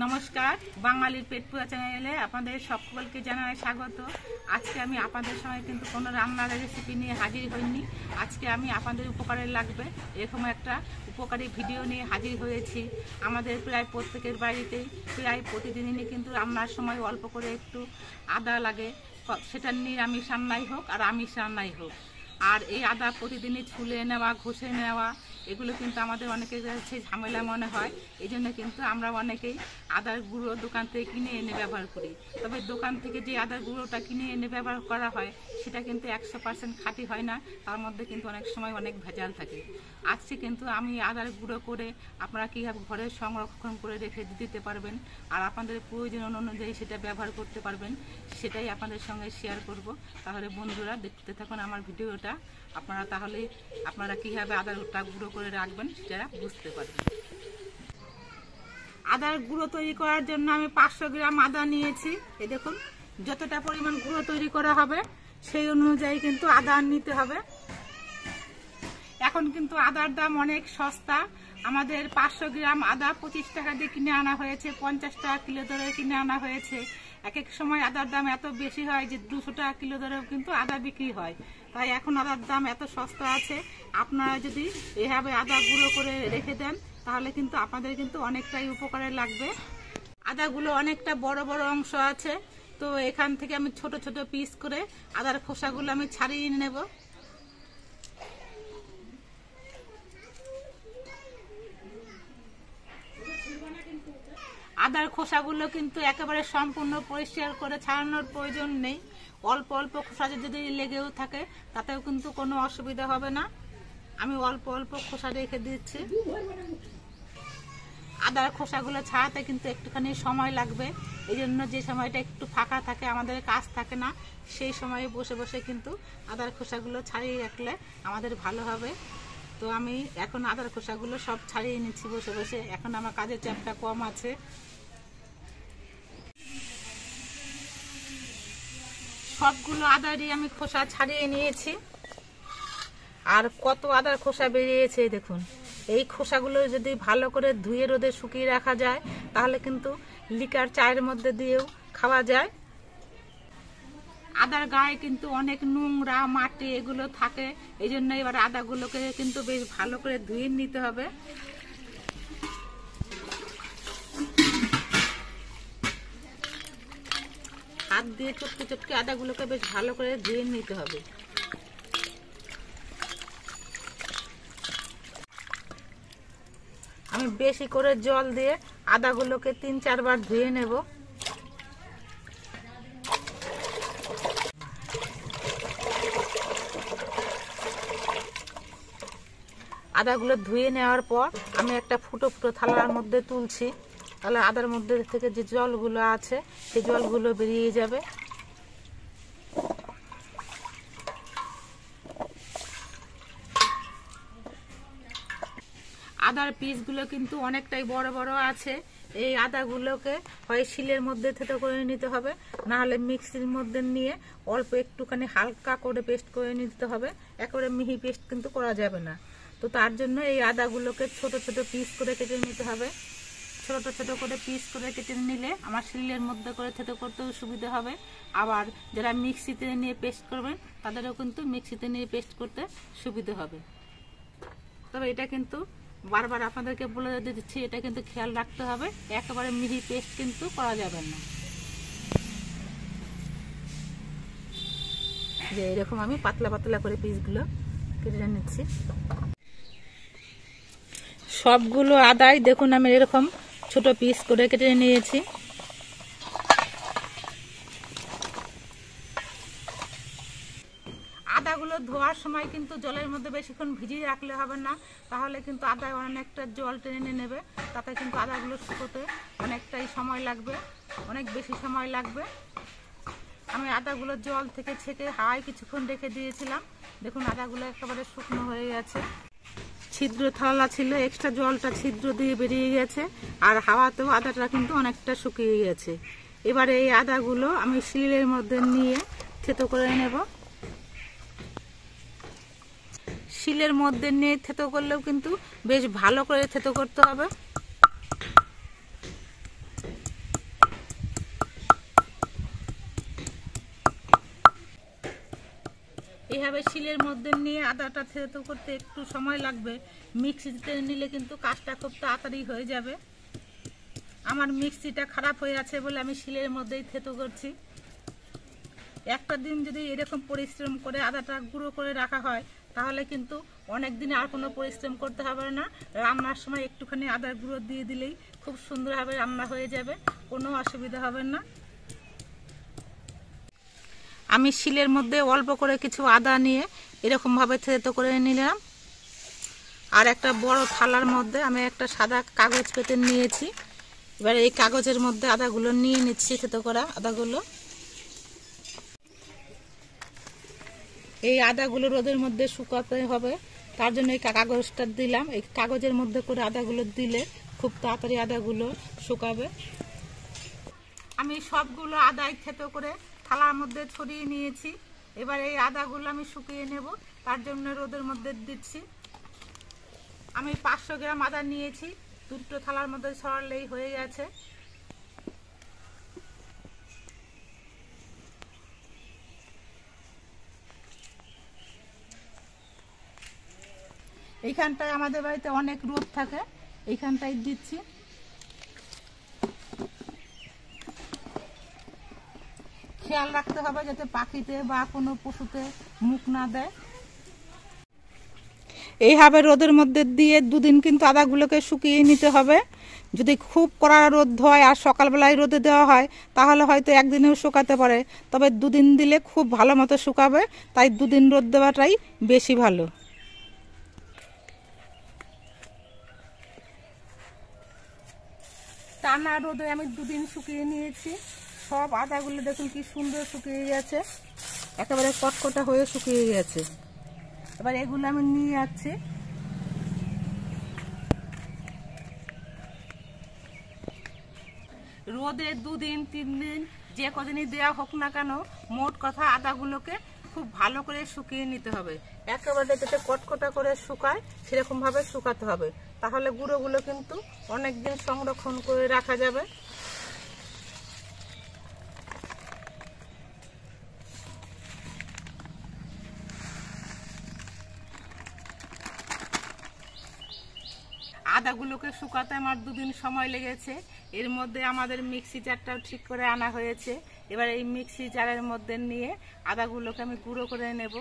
নমস্কার, বাঙালির পেট পুরা চ্যানেলে আপনাদের সকলকে জানাই স্বাগত। আজকে আমি আপনাদের সঙ্গে কিন্তু কোনো রান্নার রেসিপি নিয়ে হাজির হইনি। আজকে আমি আপনাদের উপকারে লাগবে এরকম একটা উপকারী ভিডিও নিয়ে হাজির হয়েছি। আমাদের প্রায় প্রত্যেকের বাড়িতেই প্রায় প্রতিদিনই কিন্তু রান্নার সময় অল্প করে একটু আদা লাগে, সেটা নিরামিষ রান্নাই হোক আর আমিষ রান্নাই হোক। আর এই আদা প্রতিদিনই ছুলে নেওয়া, ঘষে নেওয়া, এগুলো কিন্তু আমাদের অনেকের কাছে ঝামেলা মনে হয়। এই জন্য কিন্তু আমরা অনেকেই আদার গুঁড়ো দোকান থেকে কিনে এনে ব্যবহার করি। তবে দোকান থেকে যে আদার গুঁড়োটা কিনে এনে ব্যবহার করা হয় সেটা কিন্তু 100% খাঁটি হয় না, তার মধ্যে কিন্তু অনেক সময় অনেক ভেজাল থাকে। আজকে কিন্তু আমি আদার গুঁড়ো করে আপনারা কীভাবে ঘরে সংরক্ষণ করে রেখে দিতে পারবেন আর আপনাদের প্রয়োজন অনুযায়ী সেটা ব্যবহার করতে পারবেন, সেটাই আপনাদের সঙ্গে শেয়ার করব। তাহলে বন্ধুরা দেখতে থাকুন আমার ভিডিওটা, আপনারা কীভাবে আদারটা গুঁড়ো করে রাখবেন সেটা বুঝতে পারবেন। আদার গুঁড়ো তৈরি করার জন্য আমি 500 গ্রাম আদা নিয়েছি। এই দেখুন, যতটা পরিমাণ গুঁড়ো তৈরি করা হবে সেই অনুযায়ী কিন্তু আদা নিতে হবে। এখন কিন্তু আদার দাম অনেক সস্তা। আমাদের 500 গ্রাম আদা 25 টাকা দিয়ে কিনে আনা হয়েছে, 50 টাকা কিলো দরে কিনে আনা হয়েছে। এক এক সময় আদার দাম এত বেশি হয় যে 200 টাকা কিলো দরেও কিন্তু আদা বিক্রি হয়। তাই এখন আদার দাম এত সস্তা আছে। আপনারা যদি এভাবে আদা গুঁড়ো করে রেখে দেন তাহলে কিন্তু আপনাদের কিন্তু অনেকটাই উপকারে লাগবে। আদাগুলো অনেকটা বড় বড় অংশ আছে, তো এখান থেকে আমি ছোট ছোট পিস করে আদার খোসাগুলো আমি ছাড়িয়ে নেব। আদার খোসাগুলো কিন্তু একেবারে সম্পূর্ণ পরিষ্কার করে ছাড়ানোর প্রয়োজন নেই। অল্প অল্প খোসা যদি লেগেও থাকে তাতেও কিন্তু কোনো অসুবিধা হবে না। আমি অল্প অল্প খোসা রেখে দিচ্ছি। আদার খোসাগুলো ছাড়াতে কিন্তু একটুখানি সময় লাগবে। এই জন্য যে সময়টা একটু ফাঁকা থাকে, আমাদের কাজ থাকে না, সেই সময়ে বসে বসে কিন্তু আদার খোসাগুলো ছাড়িয়ে রাখলে আমাদের ভালো হবে। তো আমি এখন আদার খোসাগুলো সব ছাড়িয়ে নিচ্ছি বসে বসে। এখন আমার কাজের চাপটা কম আছে। সবগুলো আদারই আমি খোসা ছাড়িয়ে নিয়েছি। আর কত আদার খোসা বেরিয়েছে দেখুন। এই খোসাগুলো যদি ভালো করে ধুয়ে রোদে শুকিয়ে রাখা যায় তাহলে কিন্তু লিকার চায়ের মধ্যে দিয়েও খাওয়া যায়। আদার গায়ে কিন্তু অনেক নোংরা মাটি এগুলো থাকে, এই জন্য এবার আদাগুলোকে কিন্তু বেশ ভালো করে ধুয়ে নিতে হবে। হাত দিয়ে চটকে চটকে আদাগুলোকে বেশ ভালো করে ধুয়ে নিতে হবে। আমি বেশি করে জল দিয়ে আদাগুলোকে 3-4 বার ধুয়ে নেব। আদাগুলো ধুয়ে নেওয়ার পর আমি একটা ফুটো ফুটো থালার মধ্যে তুলছি, তাহলে আদার মধ্যে থেকে যে জলগুলো আছে সেই জলগুলো বেরিয়ে যাবে। আদার পিসগুলো কিন্তু অনেকটাই বড় বড় আছে। এই আদাগুলোকে হয় শিলের মধ্যে থেতো করে নিতে হবে, না হলে মিক্সির মধ্যে নিয়ে অল্প একটুখানি হালকা করে পেস্ট করে নিতে হবে। একেবারে মিহি পেস্ট কিন্তু করা যাবে না। তো তার জন্য এই আদাগুলোকে ছোট ছোট পিস করে কেটে নিতে হবে। ছোট ছোট করে পিস করে কেটে নিলে আমার শিলের মধ্যে করে থেতো করতেও সুবিধা হবে। আবার যারা মিক্সিতে নিয়ে পেস্ট করবেন তাদেরও কিন্তু মিক্সিতে নিয়ে পেস্ট করতে সুবিধা হবে। তবে এটা কিন্তু বারবার আপনাদেরকে বলে দিচ্ছি, এটা কিন্তু খেয়াল রাখতে হবে, একেবারে মিহি পেস্ট কিন্তু করা যাবে না। যে এরকম আমি পাতলা পাতলা করে পিসগুলো কেটে নিচ্ছি। সবগুলো আদাই দেখুন আমি এরকম ছোট পিস করে কেটে নিয়েছি। আদাগুলো ধোয়ার সময় কিন্তু জলের মধ্যে বেশিক্ষণ ভিজিয়ে রাখলে হবে না, তাহলে কিন্তু আদায় অনেকটা জল টেনে নেবে। তাতে কিন্তু আদাগুলো শুকোতে অনেকটাই সময় লাগবে, অনেক বেশি সময় লাগবে। আমি আদাগুলো জল থেকে ছেঁকে হাওয়ায় কিছুক্ষণ রেখে দিয়েছিলাম। দেখুন আদাগুলো একেবারে শুকনো হয়ে গেছে। ছিদ্র থালা ছিল, এক্সট্রা জলটা ছিদ্র দিয়ে বেরিয়ে গেছে, আর হাওয়াতেও আদাটা কিন্তু অনেকটা শুকিয়ে গেছে। এবারে এই আদাগুলো আমি শিলের মধ্যে নিয়ে থেতো করে নেব। শিলের মধ্যে নিয়ে থেতো করলেও কিন্তু বেশ ভালো করে থেতো করতে হবে। এইভাবে শিলের মধ্যে নিয়ে আদাটা থেতো করতে একটু সময় লাগবে, মিক্সিতে নিলে কিন্তু কাজটা খুব তাড়াতাড়ি হয়ে যাবে। আমার মিক্সিটা খারাপ হয়ে আছে বলে আমি শিলের মধ্যেই থেতো করছি। একটা দিন যদি এরকম পরিশ্রম করে আদাটা গুঁড়ো করে রাখা হয় তাহলে কিন্তু অনেক দিন আর কোনো পরিশ্রম করতে হবে না। রান্নার সময় একটুখানি আদার গুঁড়ো দিয়ে দিলেই খুব সুন্দরভাবে রান্না হয়ে যাবে, কোনো অসুবিধা হবে না। আমি শিলের মধ্যে অল্প করে কিছু আদা নিয়ে এরকমভাবে থেতো করে নিলাম। আর একটা বড় থালার মধ্যে আমি একটা সাদা কাগজ পেতে নিয়েছি। এবার এই কাগজের মধ্যে আদাগুলো নিয়ে নিচ্ছি, থেতো করা আদাগুলো। এই আদাগুলো রোদের মধ্যে শুকাতে হবে, তার জন্য এই কাগজটা দিলাম। এই কাগজের মধ্যে করে আদাগুলো দিলে খুব তাড়াতাড়ি আদাগুলো শুকাবে। আমি সবগুলো আদাই থেতো করে থালার মধ্যে ছড়িয়ে নিয়েছি। এবার এই আদাগুলো আমি শুকিয়ে নেব, তার জন্য রোদের মধ্যে দিচ্ছি। আমি 500 গ্রাম আদা নিয়েছি, দুটো থালার মধ্যে ছড়ালেই হয়ে গেছে। এইখানটায় আমাদের বাড়িতে অনেক রোদ থাকে, এইখানটায় দিচ্ছি। খেয়াল রাখতে হবে যাতে পাখিতে বা কোনো পশুতে মুখ না দেয়। এইভাবে রোদের মধ্যে দিয়ে দুদিন কিন্তু আদাগুলোকে শুকিয়ে নিতে হবে। যদি খুব কড়া রোদ হয় আর সকালবেলায় রোদে দেওয়া হয় তাহলে হয়তো একদিনেও শুকাতে পারে, তবে দুদিন দিলে খুব ভালো মতো শুকাবে, তাই দুদিন রোদ দেওয়াটাই বেশি ভালো। টানা রোদে আমি দুদিন শুকিয়ে নিয়েছি। সব আদাগুলো দেখুন কি সুন্দর শুকিয়ে গেছে, একেবারে কটকটা হয়ে শুকিয়ে গেছে। এবার এগুলো আমি নিয়ে যাচ্ছি। রোদে 2 দিন 3 দিন যে কদিনই দেওয়া হোক না কেন, মোট কথা আদাগুলোকে খুব ভালো করে শুকিয়ে নিতে হবে। একেবারে যাতে কটকটা করে শুকায় সেরকমভাবে শুকাতে হবে, তাহলে গুঁড়োগুলো কিন্তু অনেক দিন সংরক্ষণ করে রাখা যাবে। আদাগুলোকে শুকাতে আমার 2 দিন সময় লেগেছে। এর মধ্যে আমাদের মিক্সি জারটাও ঠিক করে আনা হয়েছে। এবার এই মিক্সি জারের মধ্যে নিয়ে আদাগুলোকে আমি গুঁড়ো করে নেব।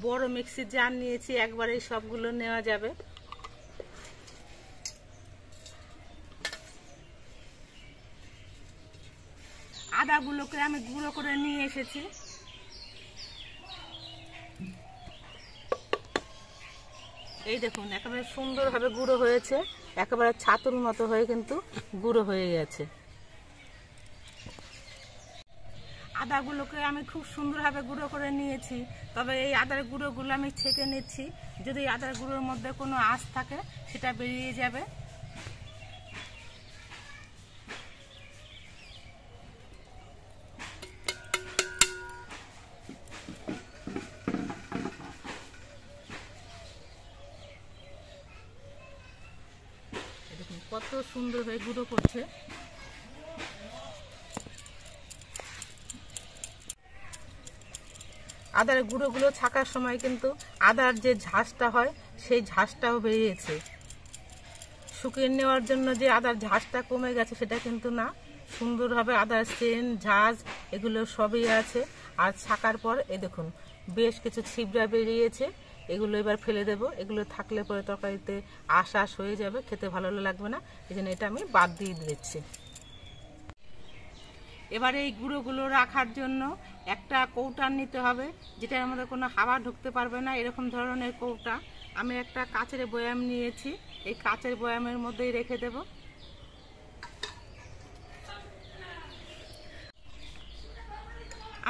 বড় মিক্সি জার নিয়েছি, একবারেই সবগুলো নেওয়া যাবে। আদাগুলোকে আমি গুঁড়ো করে নিয়ে এসেছি। এই দেখুন একেবারে সুন্দরভাবে গুঁড়ো হয়েছে, একেবারে ছাতুর মতো হয়ে কিন্তু গুঁড়ো হয়ে গেছে। আদাগুলোকে আমি খুব সুন্দরভাবে গুঁড়ো করে নিয়েছি, তবে এই আদার গুঁড়োগুলো আমি ছেঁকে নিচ্ছি। যদি আদার গুঁড়োর মধ্যে কোনো আঁশ থাকে সেটা বেরিয়ে যাবে। দেখুন কত সুন্দর হয়ে গুঁড়ো করছে। আদার গুঁড়োগুলো ছাকার সময় কিন্তু আদার যে ঝাঁসটা হয় সেই ঝাঁসটাও বেরিয়েছে। শুকিয়ে নেওয়ার জন্য যে আদার ঝাঁসটা কমে গেছে সেটা কিন্তু না, সুন্দরভাবে আদার সেন্ট ঝাঁজ এগুলো সবই আছে। আর ছাকার পর এই দেখুন বেশ কিছু ছিবড়া বেরিয়েছে, এগুলো এবার ফেলে দেব। এগুলো থাকলে পরে তরকারিতে আঁশ হয়ে যাবে, খেতে ভালো লাগবে না, এই জন্য এটা আমি বাদ দিয়ে দিচ্ছি। এবারে এই গুঁড়োগুলো রাখার জন্য একটা কৌটা নিতে হবে, যেটার মধ্যে কোনো হাওয়া ঢুকতে পারবে না, এরকম ধরনের কৌটা। আমি একটা কাচের বয়াম নিয়েছি, এই কাচের বয়ামের মধ্যেই রেখে দেব।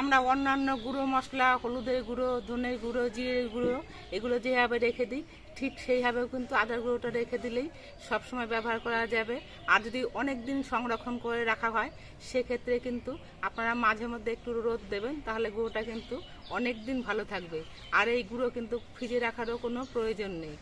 আমরা অন্যান্য গুঁড়ো মশলা, হলুদের গুঁড়ো, ধনের গুঁড়ো, জিরের গুঁড়ো এগুলো যেভাবে রেখে দিই ঠিক সেইভাবেও কিন্তু আদার গুঁড়োটা রেখে দিলেই সবসময় ব্যবহার করা যাবে। আর যদি অনেক দিন সংরক্ষণ করে রাখা হয় সেক্ষেত্রে কিন্তু আপনারা মাঝে মধ্যে একটু রোদ দেবেন, তাহলে গুঁড়োটা কিন্তু অনেক দিন ভালো থাকবে। আর এই গুঁড়ো কিন্তু ফ্রিজে রাখারও কোনো প্রয়োজন নেই।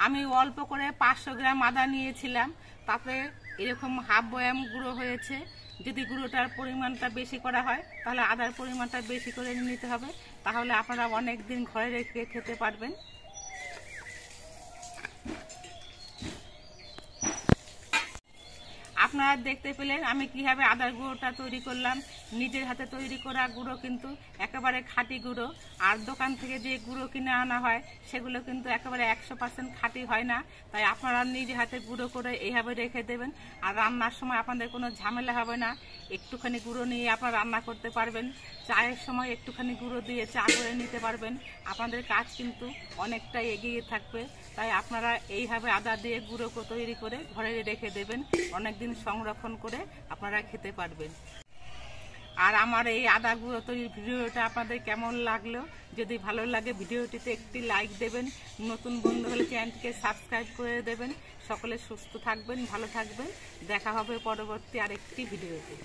আমি অল্প করে 500 গ্রাম আদা নিয়েছিলাম, তাতে এরকম হাফ বয়াম গুঁড়ো হয়েছে। যদি গুঁড়োটার পরিমাণটা বেশি করা হয় তাহলে আদার পরিমাণটা বেশি করে নিতে হবে, তাহলে আপনারা অনেক দিন ঘরে রেখে খেতে পারবেন। আপনারা দেখতে পেলেন আমি কিভাবে আদার গুঁড়োটা তৈরি করলাম। নিজের হাতে তৈরি করা গুঁড়ো কিন্তু একেবারে খাঁটি গুঁড়ো, আর দোকান থেকে যে গুঁড়ো কিনে আনা হয় সেগুলো কিন্তু একেবারে 100% খাঁটি হয় না। তাই আপনারা নিজে হাতে গুঁড়ো করে এইভাবে রেখে দেবেন, আর রান্নার সময় আপনাদের কোনো ঝামেলা হবে না। একটুখানি গুঁড়ো নিয়ে আপনারা রান্না করতে পারবেন, চায়ের সময় একটুখানি গুঁড়ো দিয়ে চা করে নিতে পারবেন। আপনাদের কাজ কিন্তু অনেকটাই এগিয়ে থাকবে। তাই আপনারা এইভাবে আদা দিয়ে গুঁড়ো তৈরি করে ঘরে রেখে দেবেন, অনেকদিন সংরক্ষণ করে আপনারা খেতে পারবেন। আর আমার এই আদা গুঁড়ো তৈরির ভিডিওটা আপনাদের কেমন লাগলো? যদি ভালো লাগে ভিডিওটিতে একটি লাইক দেবেন, নতুন বন্ধু হলে চ্যানেলটিকে সাবস্ক্রাইব করে দেবেন। সকলে সুস্থ থাকবেন, ভালো থাকবেন। দেখা হবে পরবর্তী আরেকটি ভিডিওতে।